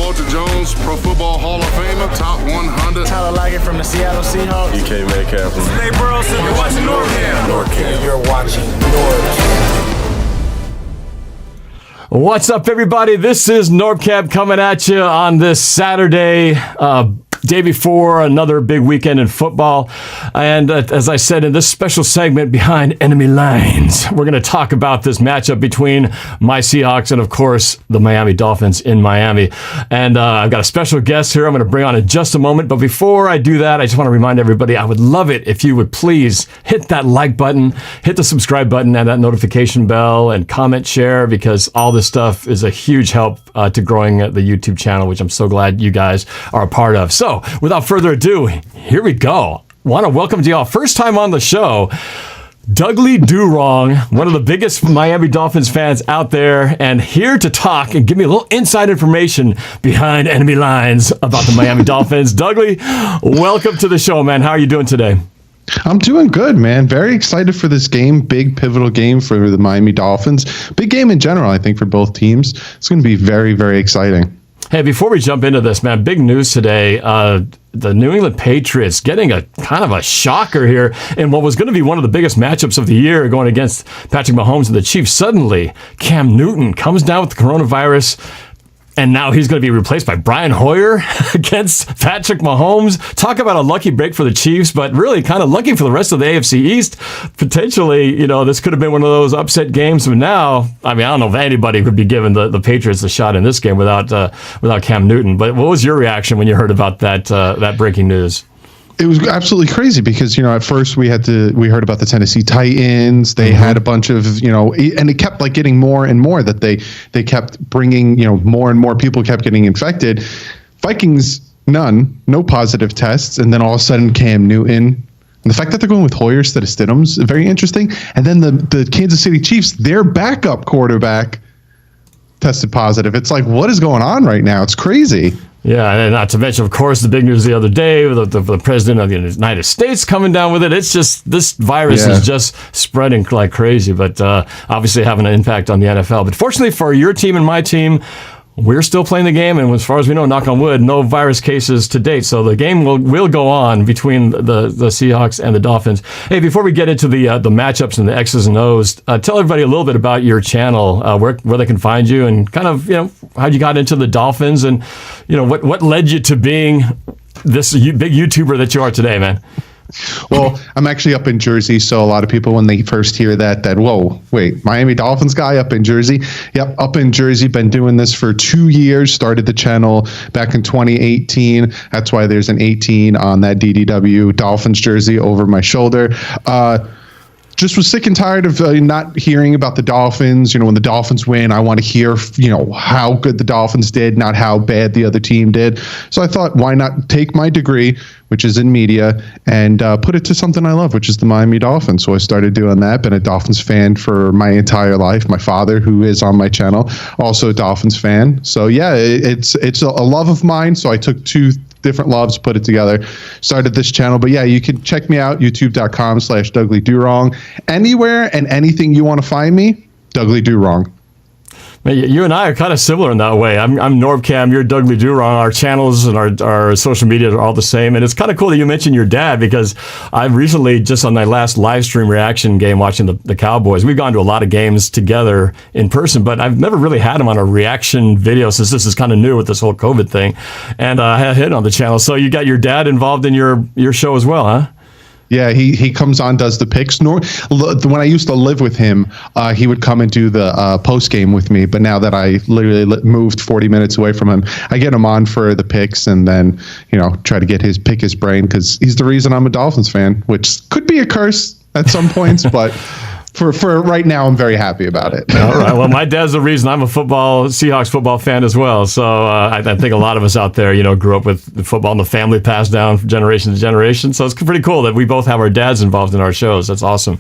Boelter Jones, Pro Football Hall of Famer, top 100. Tyler Lockett from the Seattle Seahawks. DK Metcalf from Nate Burleson. You're watching NorbCam. NorbCam. You're watching NorbCam. What's up, everybody? This is NorbCam coming at you on this Saturday, day before another big weekend in football. And as I said in this special segment, Behind Enemy Lines, we're going to talk about this matchup between my Seahawks and, of course, the Miami Dolphins in Miami. And I've got a special guest here I'm going to bring on in just a moment. But before I do that, I just want to remind everybody, I would love it if you would please hit that like button, hit the subscribe button and that notification bell, and comment, share, because all this stuff is a huge help to growing the YouTube channel, which I'm so glad you guys are a part of. So, without further ado, here we go. Want to welcome to y'all, first time on the show, DouglieDoWrong, one of the biggest Miami Dolphins fans out there, and here to talk and give me a little inside information behind enemy lines about the Miami Dolphins. Douglie, welcome to the show, man. How are you doing today? I'm doing good, man. Very excited for this game. Big pivotal game for the Miami Dolphins. Big game in general, I think, for both teams. It's going to be very, very exciting. Hey, before we jump into this, man, big news today. The New England Patriots getting a kind of a shocker here in what was going to be one of the biggest matchups of the year, going against Patrick Mahomes and the Chiefs. Suddenly, Cam Newton comes down with the coronavirus, and now he's going to be replaced by Brian Hoyer against Patrick Mahomes. Talk about a lucky break for the Chiefs, but really kind of lucky for the rest of the AFC East. Potentially, this could have been one of those upset games. But now, I don't know if anybody could be giving the Patriots a shot in this game without Cam Newton. But what was your reaction when you heard about that breaking news? It was absolutely crazy because, at first we heard about the Tennessee Titans. They had a bunch of, and it kept getting more and more that they kept bringing, more and more people kept getting infected. Vikings, no positive tests. And then all of a sudden Cam Newton, and the fact that they're going with Hoyer instead of Stidham's is very interesting. And then the Kansas City Chiefs, their backup quarterback tested positive. It's like, what is going on right now? It's crazy. Yeah, and not to mention, of course, the big news the other day with the president of the United States coming down with it. It's just, this virus is just spreading like crazy, but obviously having an impact on the NFL. But fortunately for your team and my team, we're still playing the game, and as far as we know, knock on wood, no virus cases to date. So the game will go on between the Seahawks and the Dolphins. Hey, before we get into the matchups and the X's and O's, tell everybody a little bit about your channel, where they can find you, and kind of how you got into the Dolphins, and what led you to being this big YouTuber that you are today, man. Well, I'm actually up in Jersey, so a lot of people, when they first hear that whoa, wait, Miami Dolphins guy up in Jersey? Yep, up in Jersey, been doing this for 2 years, started the channel back in 2018. That's why there's an 18 on that DDW Dolphins jersey over my shoulder. Just was sick and tired of not hearing about the Dolphins. When the Dolphins win, I want to hear, how good the Dolphins did, not how bad the other team did. So I thought, why not take my degree, which is in media, and put it to something I love, which is the Miami Dolphins. So I started doing that. Been a Dolphins fan for my entire life. My father, who is on my channel, also a Dolphins fan. So yeah, it's a love of mine. So I took two different loves, put it together, started this channel. But yeah, you can check me out, youtube.com/DouglieDoWrong. Anywhere and anything you want to find me, DouglieDoWrong. You and I are kind of similar in that way. I'm NorbCam, you're DouglieDoWrong. Our channels and our social media are all the same. And it's kind of cool that you mentioned your dad, because I recently, just on my last live stream reaction game watching the Cowboys, we've gone to a lot of games together in person, but I've never really had him on a reaction video since this is kind of new with this whole COVID thing. And I had him on the channel. So you got your dad involved in your show as well, huh? Yeah, he comes on, does the picks. When I used to live with him, he would come and do the post game with me. But now that I literally moved 40 minutes away from him, I get him on for the picks, and then try to pick his brain, because he's the reason I'm a Dolphins fan, which could be a curse at some points, but for right now, I'm very happy about it. All right. Well, my dad's the reason I'm a Seahawks football fan as well. So I think a lot of us out there, grew up with the football and the family passed down from generation to generation. So it's pretty cool that we both have our dads involved in our shows. That's awesome.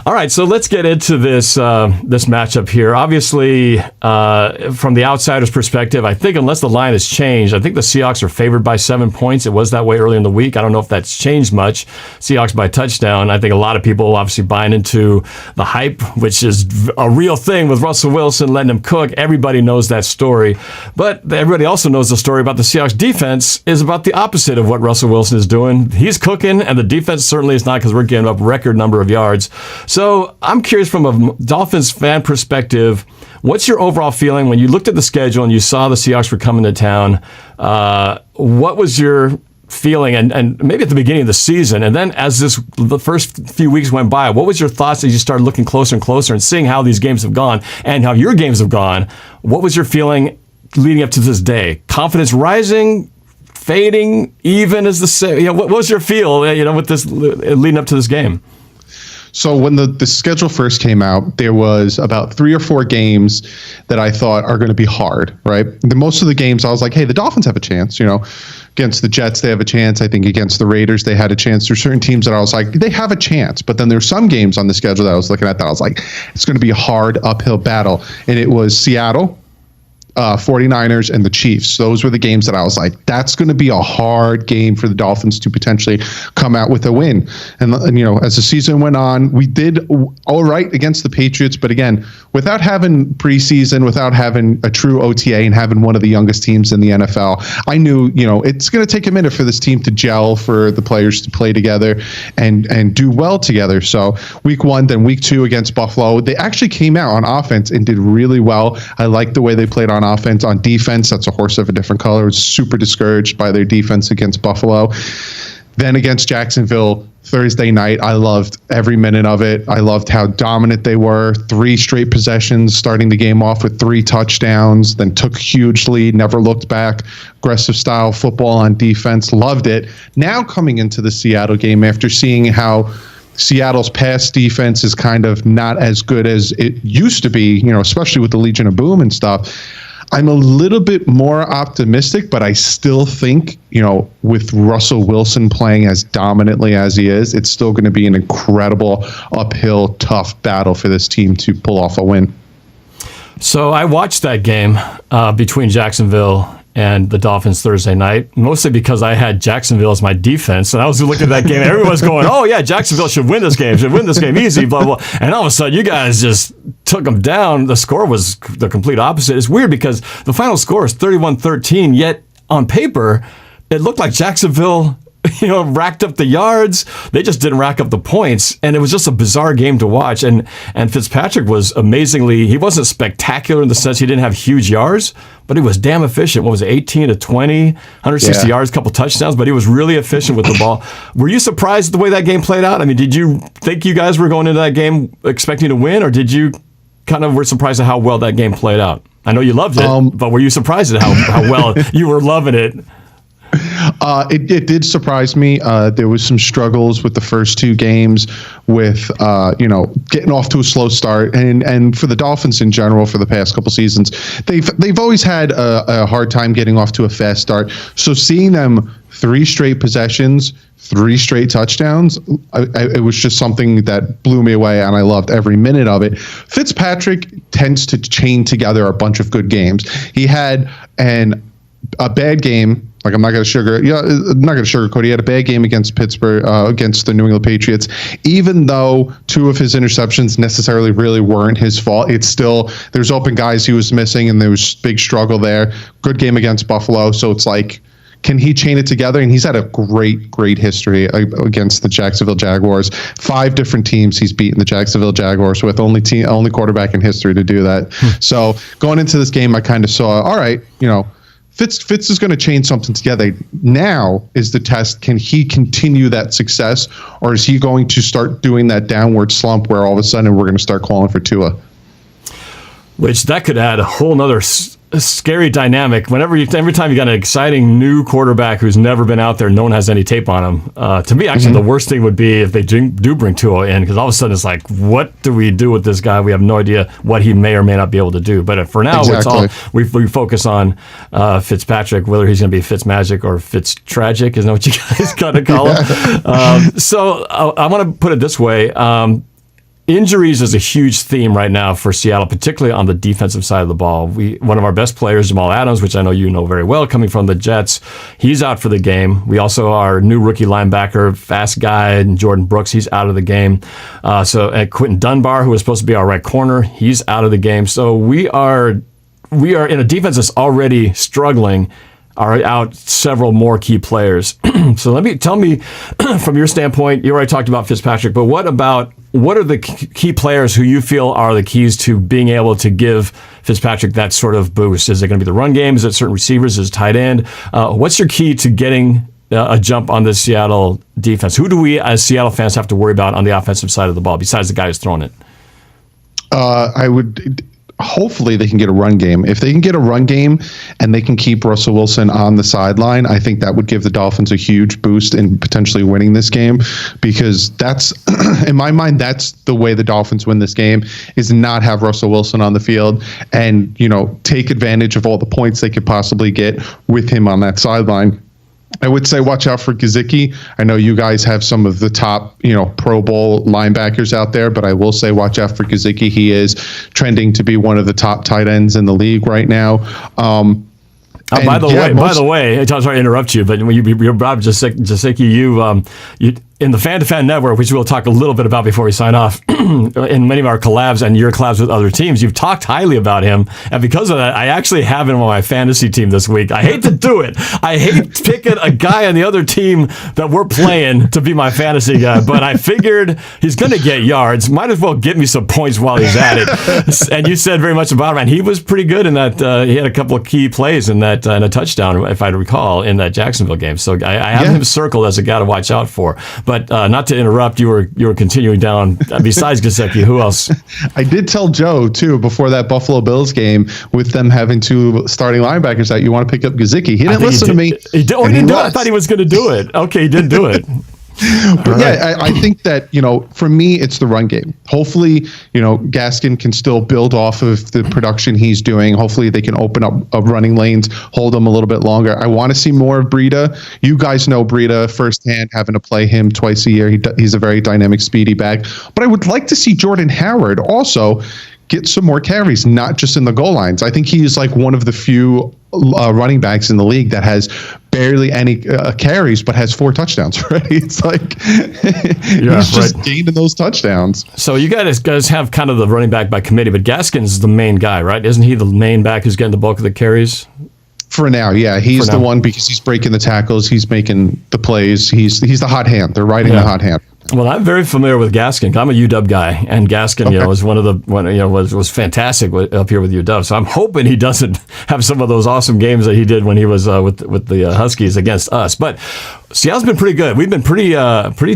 All right. So let's get into this matchup here. Obviously, from the outsider's perspective, I think unless the line has changed, I think the Seahawks are favored by 7 points. It was that way earlier in the week. I don't know if that's changed much. Seahawks by touchdown. I think a lot of people obviously buying into the hype, which is a real thing with Russell Wilson letting him cook. Everybody knows that story. But everybody also knows the story about the Seahawks defense is about the opposite of what Russell Wilson is doing. He's cooking, and the defense certainly is not, because we're giving up record number of yards. So I'm curious, from a Dolphins fan perspective, what's your overall feeling when you looked at the schedule and you saw the Seahawks were coming to town? What was your feeling, and maybe at the beginning of the season, and then as the first few weeks went by, what was your thoughts as you started looking closer and closer and seeing how these games have gone and how your games have gone? What was your feeling leading up to this day? Confidence rising, fading, even as the same? What was your feel? With this leading up to this game. So when the schedule first came out, there was about 3 or 4 games that I thought are going to be hard, right? Most of the games I was like, hey, the Dolphins have a chance, against the Jets, they have a chance. I think against the Raiders, they had a chance. There's certain teams that I was like, they have a chance. But then there's some games on the schedule that I was looking at that I was like, it's going to be a hard uphill battle. And it was Seattle, 49ers, and the Chiefs. Those were the games that I was like, that's going to be a hard game for the Dolphins to potentially come out with a win. And as the season went on, we did all right against the Patriots. But again, without having preseason, without having a true OTA, and having one of the youngest teams in the NFL, I knew, it's going to take a minute for this team to gel, for the players to play together and do well together. So week 1, then week 2 against Buffalo, they actually came out on offense and did really well. I liked the way they played on offense. On defense, that's a horse of a different color. I was super discouraged by their defense against Buffalo. Then against Jacksonville Thursday night, I loved every minute of it. I loved how dominant they were. 3 straight possessions, starting the game off with 3 touchdowns, then took a huge lead, never looked back. Aggressive style football on defense. Loved it. Now coming into the Seattle game, after seeing how Seattle's pass defense is kind of not as good as it used to be, especially with the Legion of Boom and stuff, I'm a little bit more optimistic, but I still think, with Russell Wilson playing as dominantly as he is, it's still going to be an incredible uphill, tough battle for this team to pull off a win. So I watched that game between Jacksonville and the Dolphins Thursday night, mostly because I had Jacksonville as my defense, and I was looking at that game, and everyone's going, oh yeah, Jacksonville should win this game easy, blah, blah. And all of a sudden, you guys just took them down. The score was the complete opposite. It's weird because the final score is 31-13, yet on paper, it looked like Jacksonville racked up the yards. They just didn't rack up the points, and it was just a bizarre game to watch. And Fitzpatrick was he wasn't spectacular in the sense he didn't have huge yards, but he was damn efficient. What was it, 18 to 20, 160 yards, a couple touchdowns, but he was really efficient with the ball. Were you surprised the way that game played out? I mean, did you think you guys were going into that game expecting to win, or did you kind of were surprised at how well that game played out? I know you loved it, but were you surprised at how well you were loving it? It did surprise me. There was some struggles with the first 2 games with, getting off to a slow start. And for the Dolphins in general, for the past couple seasons, they've always had a hard time getting off to a fast start. So seeing them 3 straight possessions, 3 straight touchdowns, it was just something that blew me away, and I loved every minute of it. Fitzpatrick tends to chain together a bunch of good games. He had a bad game. Like, I'm not going to sugarcoat. He had a bad game against Pittsburgh, against the New England Patriots. Even though 2 of his interceptions necessarily really weren't his fault, it's still, there's open guys he was missing, and there was big struggle there. Good game against Buffalo. So it's like, can he chain it together? And he's had a great history against the Jacksonville Jaguars. 5 different teams he's beaten the Jacksonville Jaguars with, only quarterback in history to do that. So going into this game, I kind of saw, all right, Fitz is going to chain something together. Now is the test. Can he continue that success, or is he going to start doing that downward slump where all of a sudden we're going to start calling for Tua? Which that could add a whole nother scary dynamic. Every time you got an exciting new quarterback who's never been out there, no one has any tape on him. To me, actually, the worst thing would be if they do bring Tua in, because all of a sudden it's like, what do we do with this guy? We have no idea what he may or may not be able to do. But for now, It's all we focus on Fitzpatrick, whether he's going to be Fitzmagic or Fitztragic, isn't that what you guys got to call him? So I want to put it this way. injuries is a huge theme right now for Seattle, particularly on the defensive side of the ball. One of our best players, Jamal Adams, which I know you know very well, coming from the Jets, he's out for the game. We also our new rookie linebacker, fast guy, and Jordan Brooks, he's out of the game. So Quentin Dunbar, who was supposed to be our right corner, he's out of the game. So we are in a defense that's already struggling, are out several more key players. So tell me from your standpoint, you already talked about Fitzpatrick, but what are the key players who you feel are the keys to being able to give Fitzpatrick that sort of boost? Is it going to be the run game? Is it certain receivers? Is it tight end? What's your key to getting a jump on this Seattle defense? Who do we as Seattle fans have to worry about on the offensive side of the ball besides the guy who's throwing it? Hopefully they can get a run game. If they can get a run game and they can keep Russell Wilson on the sideline, I think that would give the Dolphins a huge boost in potentially winning this game, because that's, in my mind, that's the way the Dolphins win this game, is not have Russell Wilson on the field and, take advantage of all the points they could possibly get with him on that sideline. I would say watch out for Gesicki. I know you guys have some of the top, Pro Bowl linebackers out there, but I will say watch out for Gesicki. He is trending to be one of the top tight ends in the league right now. By the way, I'm sorry to interrupt you, but when you brought up Gesicki, you in the Fan to Fan Network, which we'll talk a little bit about before we sign off, in many of our collabs and your collabs with other teams, you've talked highly about him. And because of that, I actually have him on my fantasy team this week. I hate to do it. I hate picking a guy on the other team that we're playing to be my fantasy guy, but I figured he's going to get yards. Might as well get me some points while he's at it. And you said very much about him, and he was pretty good in that. He had a couple of key plays in that, and a touchdown, if I recall, in that Jacksonville game. So I have him circled as a guy to watch out for. But not to interrupt, you were continuing down. Besides Gesicki, who else? I did tell Joe too before that Buffalo Bills game, with them having two starting linebackers, that you want to pick up Gesicki. He didn't listen to me. He didn't do it. I thought he was going to do it. Okay, he did do it. But I think that, for me, it's the run game. Hopefully, Gaskin can still build off of the production he's doing. Hopefully they can open up running lanes, hold him a little bit longer. I want to see more of Breida. You guys know Breida firsthand, having to play him twice a year. He's a very dynamic, speedy back. But I would like to see Jordan Howard also get some more carries, not just in the goal lines. I think he's like one of the few running backs in the league that has barely any carries, but has 4 touchdowns, right? It's like he's just gaining those touchdowns. So you guys have kind of the running back by committee, but Gaskin's the main guy, right? Isn't he the main back who's getting the bulk of the carries? For now, yeah. He's the one, because he's breaking the tackles, he's making the plays, he's the hot hand. They're riding the hot hand. Well, I'm very familiar with Gaskin. I'm a UW guy, and Gaskin, was fantastic up here with UW. So I'm hoping he doesn't have some of those awesome games that he did when he was with the Huskies against us. But Seattle's been pretty good. We've been pretty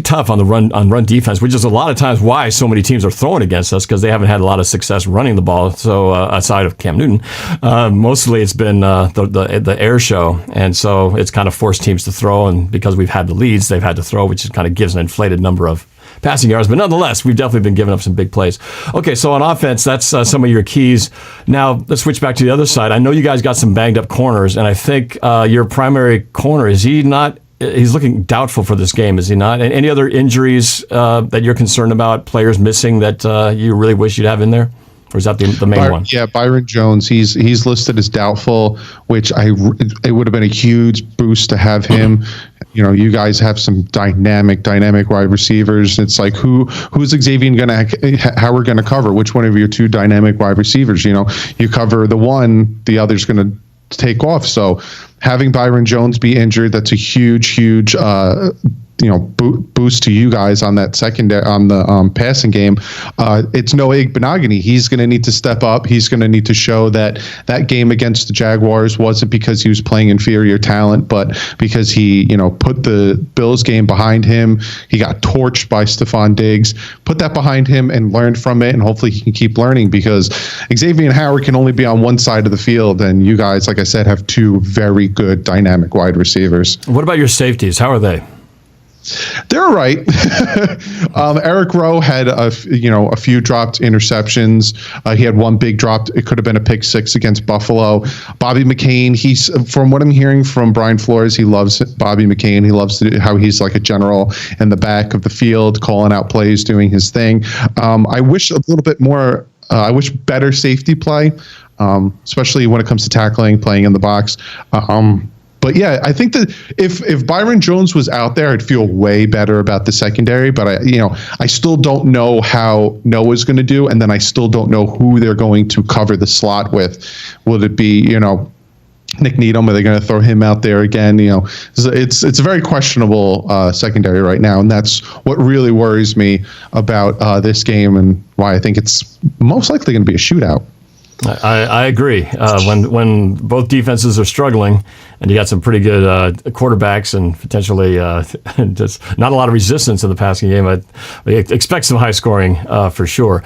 tough on the run defense, which is a lot of times why so many teams are throwing against us, because they haven't had a lot of success running the ball. So aside of Cam Newton, mostly it's been the air show, and so it's kind of forced teams to throw. And because we've had the leads, they've had to throw, which kind of gives an inflated number of passing yards. But nonetheless, we've definitely been giving up some big plays. Okay, so on offense, that's some of your keys. Now, let's switch back to the other side. I know you guys got some banged up corners, and I think your primary corner, is he not? He's looking doubtful for this game, is he not? And any other injuries that you're concerned about, players missing that you really wish you'd have in there? Or is that the main one? Yeah, Byron Jones. He's listed as doubtful, which it would have been a huge boost to have him. You guys have some dynamic wide receivers. It's like who's Xavier Howard gonna cover? Which one of your 2 dynamic wide receivers? You cover the one, the other's gonna take off. So having Byron Jones be injured, that's a huge boost to you guys on that secondary, on the passing game. It's Noah Igbenogany. He's going to need to step up. He's going to need to show that game against the Jaguars wasn't because he was playing inferior talent, but because he, put the Bills game behind him. He got torched by Stephon Diggs. Put that behind him and learned from it, and hopefully he can keep learning, because Xavier Howard can only be on one side of the field, and you guys, like I said, have 2 very good dynamic wide receivers. What about your safeties? How are they? They're right. Eric Rowe had a few dropped interceptions. He had one big drop. It could have been a pick six against Buffalo. Bobby McCain. He's, from what I'm hearing from Brian Flores, he loves Bobby McCain. He loves how he's like a general in the back of the field, calling out plays, doing his thing. I wish a little bit more. I wish better safety play, especially when it comes to tackling, playing in the box. But yeah, I think that if Byron Jones was out there, I'd feel way better about the secondary. But I still don't know how Noah's going to do, and then I still don't know who they're going to cover the slot with. Will it be Nick Needham? Are they going to throw him out there again? It's a very questionable secondary right now, and that's what really worries me about this game and why I think it's most likely going to be a shootout. I agree. When both defenses are struggling, and you got some pretty good quarterbacks and potentially just not a lot of resistance in the passing game, I expect some high scoring for sure.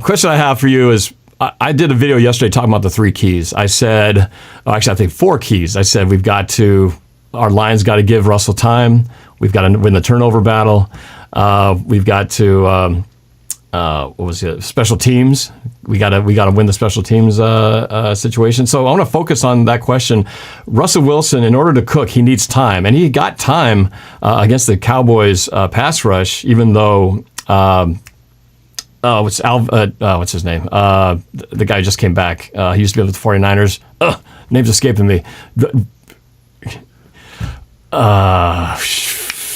Question I have for you is, I did a video yesterday talking about the three keys. I said, I think four keys. I said our line's got to give Russell time. We've got to win the turnover battle. We've got to special teams. We got to win the special teams situation. So I want to focus on that question. Russell Wilson, in order to cook, he needs time, and he got time against the Cowboys pass rush, even though what's his name? The guy who just came back. He used to be with the 49ers. Name's escaping me.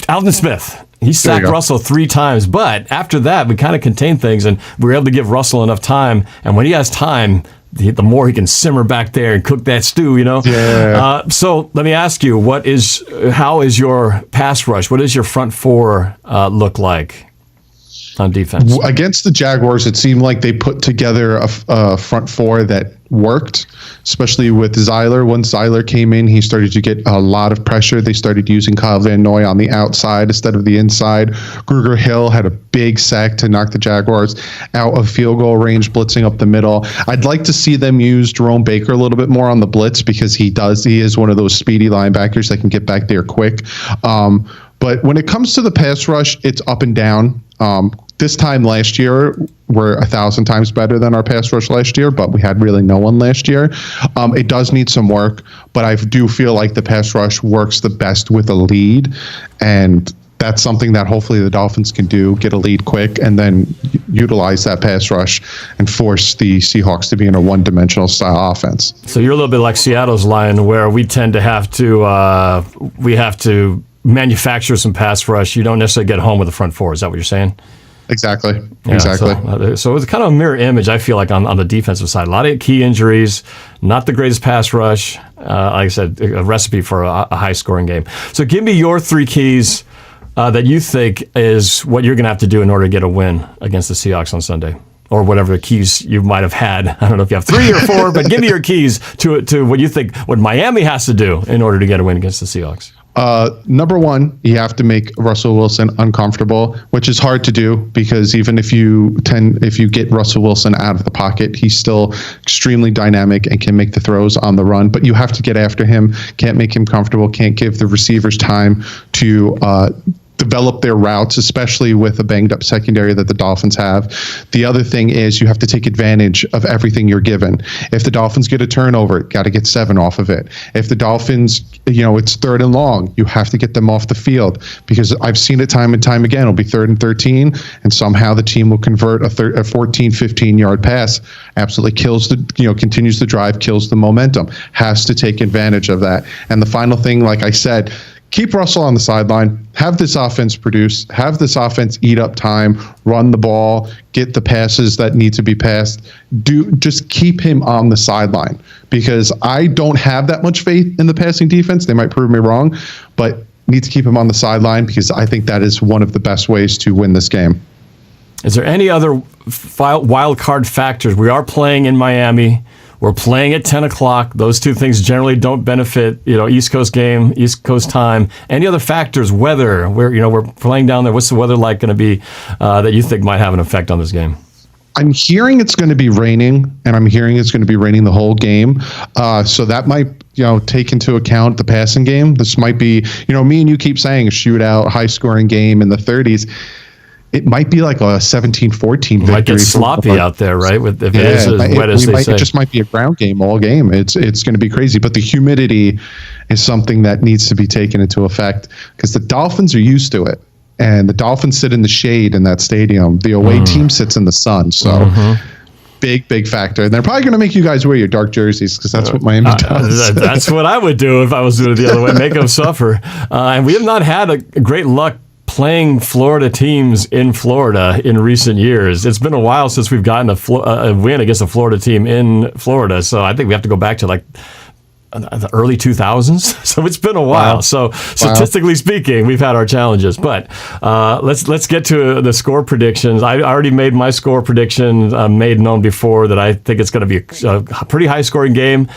Alvin Smith. He sacked Russell 3 times, but after that, we kind of contained things, and we were able to give Russell enough time. And when he has time, the more he can simmer back there and cook that stew, Yeah. So let me ask you, how is your pass rush? What does your front four look like on defense? Against the Jaguars, it seemed like they put together a front four that worked, especially with Zeiler. Once Zeiler came in, he started to get a lot of pressure. They started using Kyle Van Noy on the outside instead of the inside. Gruger Hill had a big sack to knock the Jaguars out of field goal range, blitzing up the middle. I'd like to see them use Jerome Baker a little bit more on the blitz, because he is one of those speedy linebackers that can get back there quick. But when it comes to the pass rush, it's up and down. This time last year, we're 1,000 times better than our pass rush last year, but we had really no one last year. It does need some work, but I do feel like the pass rush works the best with a lead, and that's something that hopefully the Dolphins can do, get a lead quick, and then utilize that pass rush and force the Seahawks to be in a one-dimensional style offense. So you're a little bit like Seattle's line, where we tend to have to manufacture some pass rush. You don't necessarily get home with the front four. Is that what you're saying? Exactly. Yeah, exactly. So it's kind of a mirror image, I feel like, on the defensive side. A lot of key injuries, not the greatest pass rush. Like I said, a recipe for a high-scoring game. So give me your 3 keys that you think is what you're going to have to do in order to get a win against the Seahawks on Sunday, or whatever keys you might have had. I don't know if you have 3 or 4, but give me your keys to what you think what Miami has to do in order to get a win against the Seahawks. Number one, you have to make Russell Wilson uncomfortable, which is hard to do, because even if you get Russell Wilson out of the pocket, he's still extremely dynamic and can make the throws on the run. But you have to get after him, can't make him comfortable, can't give the receivers time to develop their routes, especially with a banged up secondary that the Dolphins have. The other thing is you have to take advantage of everything you're given. If the Dolphins get a turnover, got to get 7 off of it. If the Dolphins, it's 3rd and long, you have to get them off the field, because I've seen it time and time again. It'll be 3rd and 13, and somehow the team will convert a 14, 15-yard pass. Absolutely kills continues the drive, kills the momentum. Has to take advantage of that. And the final thing, like I said, keep Russell on the sideline, have this offense produce, have this offense eat up time, run the ball, get the passes that need to be passed. Just keep him on the sideline, because I don't have that much faith in the passing defense. They might prove me wrong, but need to keep him on the sideline, because I think that is one of the best ways to win this game. Is there any other wild card factors? We are playing in Miami. We're playing at 10 o'clock. Those two things generally don't benefit, East Coast game, East Coast time. Any other factors, weather? We're playing down there. What's the weather like going to be that you think might have an effect on this game? I'm hearing it's going to be raining, and I'm hearing it's going to be raining the whole game. So that might take into account the passing game. This might be, me and you keep saying a shootout, high scoring game in the 30s. It might be like a 17-14 victory. It might get sloppy out there, right? If it is as wet as they say. It just might be a ground game all game. It's going to be crazy. But the humidity is something that needs to be taken into effect because the Dolphins are used to it. And the Dolphins sit in the shade in that stadium. The away team sits in the sun. So big factor. And they're probably going to make you guys wear your dark jerseys because that's what Miami does. That's what I would do if I was doing it the other way. Make them suffer. And we have not had a great luck playing Florida teams in Florida in recent years. It's been a while since we've gotten a win against a Florida team in Florida. So I think we have to go back to like the early 2000s. So it's been a while. Wow. So statistically speaking, we've had our challenges. But let's get to the score predictions. I already made my score prediction, made known before that I think it's going to be a pretty high scoring game,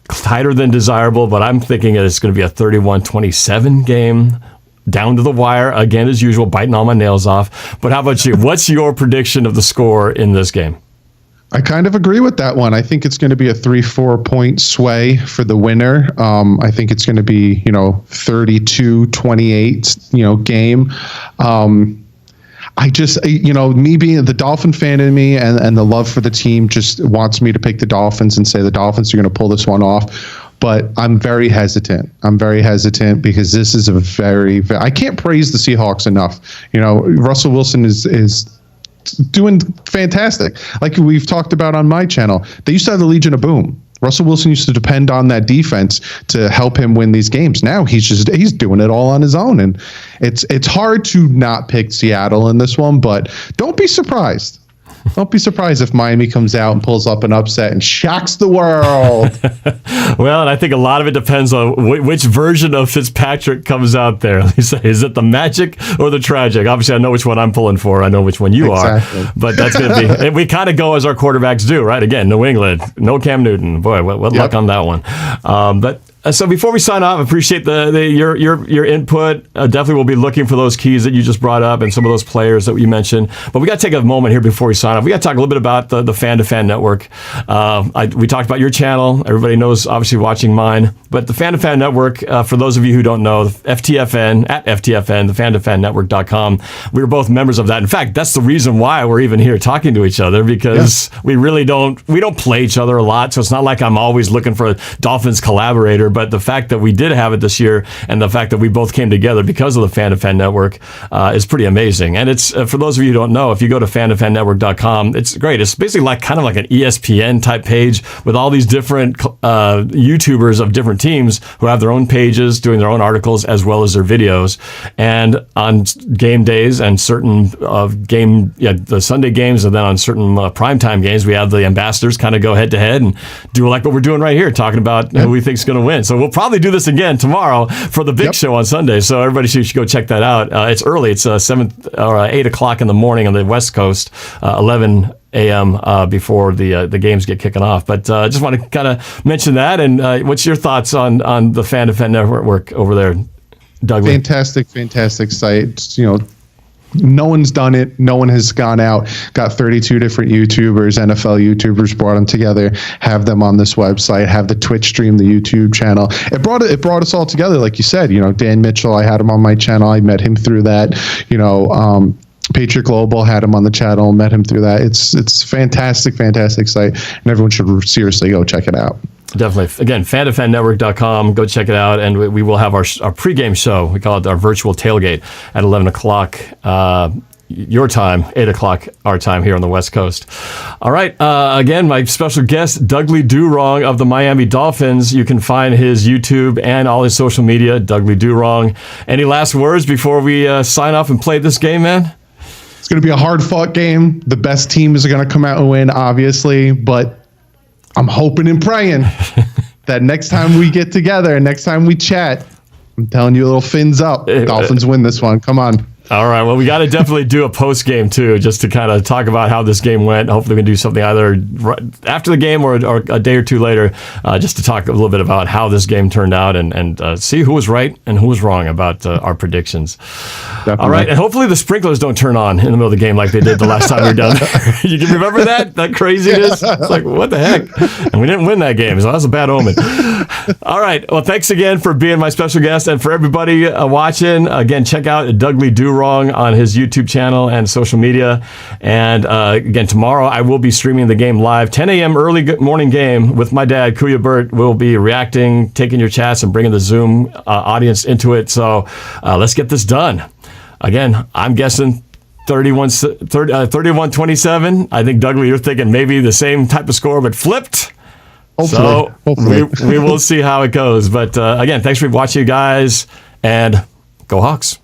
tighter than desirable, but I'm thinking it's going to be a 31-27 game. Down to the wire, again, as usual, biting all my nails off. But how about you? What's your prediction of the score in this game? I kind of agree with that one. I think it's going to be a 3-4 point sway for the winner. I think it's going to be, 32-28, game. I just, me being the Dolphin fan in me and the love for the team just wants me to pick the Dolphins and say the Dolphins are going to pull this one off. But I'm very hesitant. Because this is I can't praise the Seahawks enough. Russell Wilson is doing fantastic. Like we've talked about on my channel, they used to have the Legion of Boom. Russell Wilson used to depend on that defense to help him win these games. Now he's doing it all on his own. And it's hard to not pick Seattle in this one, but don't be surprised. Don't be surprised if Miami comes out and pulls up an upset and shocks the world. Well, and I think a lot of it depends on which version of Fitzpatrick comes out there. Is it the magic or the tragic? Obviously, I know which one I'm pulling for. I know which one you are. But that's going to be... we kind of go as our quarterbacks do, right? Again, New England, no Cam Newton. Boy, what luck on that one. So before we sign off, I appreciate your input. Definitely we'll be looking for those keys that you just brought up and some of those players that you mentioned. But we got to take a moment here before we sign off. We got to talk a little bit about the Fan-to-Fan Network. We talked about your channel. Everybody knows, obviously, watching mine. But the Fan-to-Fan Network, for those of you who don't know, FTFN, at FTFN, the Fan-to-Fan-Network.com. We were both members of that. In fact, that's the reason why we're even here talking to each other, because we really don't play each other a lot. So it's not like I'm always looking for a Dolphins collaborator. But the fact that we did have it this year and the fact that we both came together because of the Fan-to-Fan Network is pretty amazing. And it's for those of you who don't know, if you go to fan-to-fan-network.com, it's great. It's basically kind of like an ESPN type page with all these different YouTubers of different teams who have their own pages, doing their own articles as well as their videos. And on game days and certain the Sunday games, and then on certain primetime games, we have the ambassadors kind of go head to head and do like what we're doing right here, talking about who we think is going to win. So we'll probably do this again tomorrow for the big show on Sunday. So everybody should go check that out. It's early. It's 8 o'clock in the morning on the West Coast, 11 a.m. Before the games get kicking off. But I just want to kind of mention that. And what's your thoughts on the Fan-to-Fan Network over there, Dougie? Fantastic site. No one's done it. No one has gone out, got 32 different YouTubers, NFL YouTubers, brought them together, have them on this website, have the Twitch stream, the YouTube channel. It brought us all together, like you said. Dan Mitchell, I had him on my channel. I met him through that. Patriot Global had him on the channel, met him through that. It's fantastic site, and everyone should seriously go check it out. Definitely. Again, fan-to-fan-network.com. Go check it out. And we will have our pregame show. We call it our virtual tailgate at 11 o'clock your time, 8 o'clock our time here on the West Coast. All right. Again, my special guest, DouglieDoWrong of the Miami Dolphins. You can find his YouTube and all his social media, DouglieDoWrong. Any last words before we sign off and play this game, man? It's going to be a hard-fought game. The best team is going to come out and win, obviously, but I'm hoping and praying that next time we get together and next time we chat, I'm telling you, a little fins up. Dolphins win this one. Come on. All right. Well, we got to definitely do a post game too, just to kind of talk about how this game went. Hopefully, we can do something either after the game or a day or two later, just to talk a little bit about how this game turned out and see who was right and who was wrong about our predictions. Definitely. All right. And hopefully, the sprinklers don't turn on in the middle of the game like they did the last time we were down there. You can remember that craziness? It's like, what the heck? And we didn't win that game, so that was a bad omen. All right. Well, thanks again for being my special guest, and for everybody watching. Again, check out DouglieDoWrong on his YouTube channel and social media. And again, tomorrow I will be streaming the game live, 10 a.m. early morning game with my dad, Kuya Burt. We'll be reacting, taking your chats, and bringing the Zoom audience into it. So let's get this done. Again, I'm guessing 31-27. I think, Dougley, you're thinking maybe the same type of score, but flipped. Hopefully. We will see how it goes. But again, thanks for watching, guys, and go Hawks.